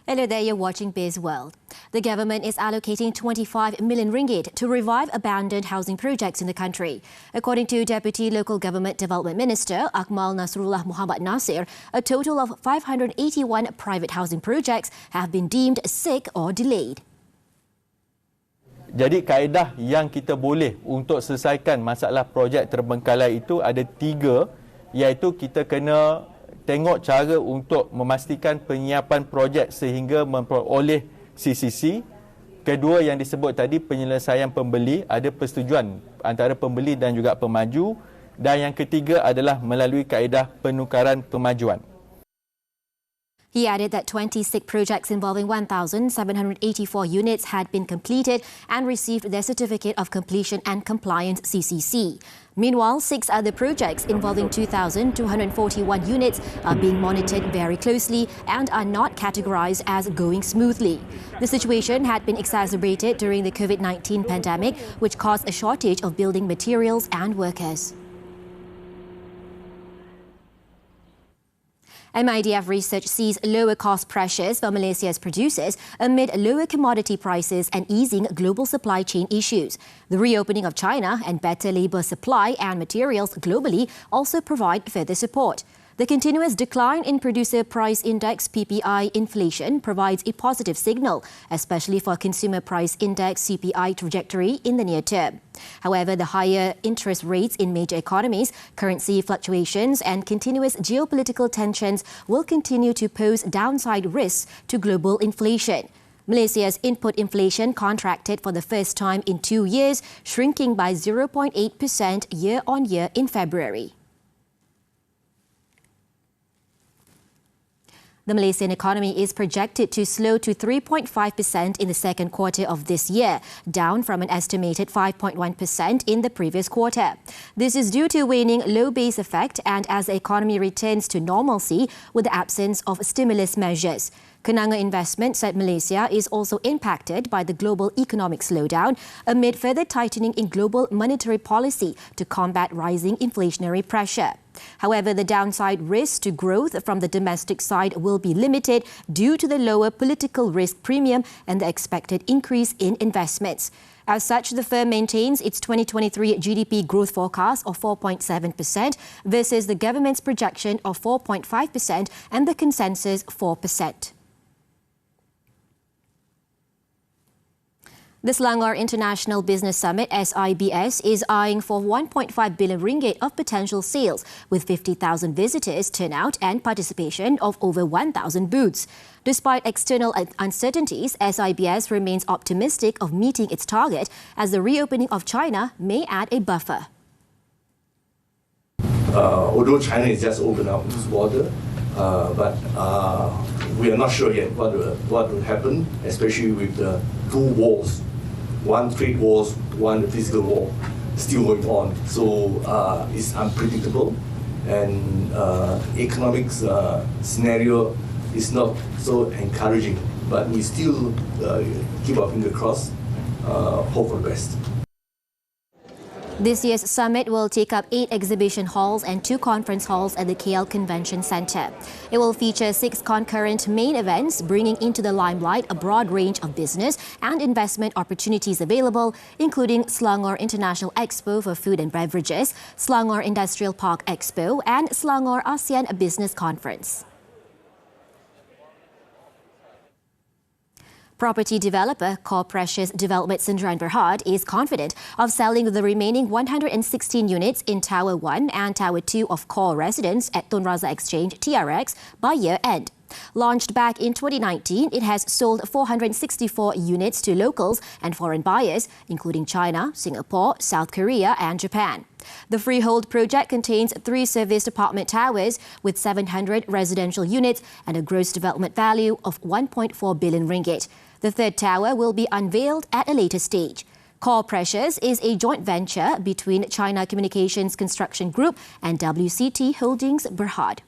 Hello there, you're watching Bizworld. The government is allocating 25 million ringgit to revive abandoned housing projects in the country. According to Deputy Local Government Development Minister Akmal Nasrullah Muhammad Nasir, a total of 581 private housing projects have been deemed sick or delayed. Jadi kaedah yang kita boleh untuk selesaikan masalah projek terbengkalai itu ada 3, iaitu kita kena tengok cara untuk memastikan penyiapan projek sehingga memperoleh CCC. Kedua yang disebut tadi, penyelesaian pembeli, ada persetujuan antara pembeli dan juga pemaju. Dan yang ketiga adalah melalui kaedah penukaran pemajuan. He added that 26 projects involving 1,784 units had been completed and received their Certificate of Completion and Compliance CCC. Meanwhile, 6 other projects involving 2,241 units are being monitored very closely and are not categorized as going smoothly. The situation had been exacerbated during the COVID-19 pandemic, which caused a shortage of building materials and workers. MIDF research sees lower cost pressures for Malaysia's producers amid lower commodity prices and easing global supply chain issues. The reopening of China and better labour supply and materials globally also provide further support. The continuous decline in Producer Price Index (PPI) inflation provides a positive signal, especially for Consumer Price Index (CPI) trajectory in the near term. However, the higher interest rates in major economies, currency fluctuations and continuous geopolitical tensions will continue to pose downside risks to global inflation. Malaysia's input inflation contracted for the first time in 2 years, shrinking by 0.8% year-on-year in February. The Malaysian economy is projected to slow to 3.5% in the second quarter of this year, down from an estimated 5.1% in the previous quarter. This is due to waning low base effect and as the economy returns to normalcy with the absence of stimulus measures. Kenanga Investment said Malaysia is also impacted by the global economic slowdown amid further tightening in global monetary policy to combat rising inflationary pressure. However, the downside risk to growth from the domestic side will be limited due to the lower political risk premium and the expected increase in investments. As such, the firm maintains its 2023 GDP growth forecast of 4.7% versus the government's projection of 4.5% and the consensus 4%. The Selangor International Business Summit (SIBS) is eyeing for 1.5 billion ringgit of potential sales, with 50,000 visitors turnout and participation of over 1,000 booths. Despite external uncertainties, SIBS remains optimistic of meeting its target as the reopening of China may add a buffer. Although China is just opened up its border, but we are not sure yet what will happen, especially with the 2 wars. One trade wars, one physical war still going on. So it's unpredictable, and economic scenario is not so encouraging. But we still keep our fingers crossed, hope for the best. This year's summit will take up 8 exhibition halls and 2 conference halls at the KL Convention Centre. It will feature 6 concurrent main events, bringing into the limelight a broad range of business and investment opportunities available, including Selangor International Expo for Food and Beverages, Selangor Industrial Park Expo and Selangor ASEAN Business Conference. Property developer Core Precious Development Sdn Berhad is confident of selling the remaining 116 units in Tower 1 and Tower 2 of Core Residence at Tun Razak Exchange TRX by year-end. Launched back in 2019, it has sold 464 units to locals and foreign buyers, including China, Singapore, South Korea and Japan. The freehold project contains 3 serviced apartment towers with 700 residential units and a gross development value of 1.4 billion ringgit. The 3rd tower will be unveiled at a later stage. Core Precious is a joint venture between China Communications Construction Group and WCT Holdings Berhad.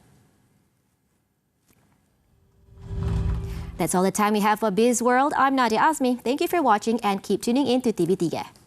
That's all the time we have for Bizworld. I'm Nadia Azmi. Thank you for watching and keep tuning in to TV3.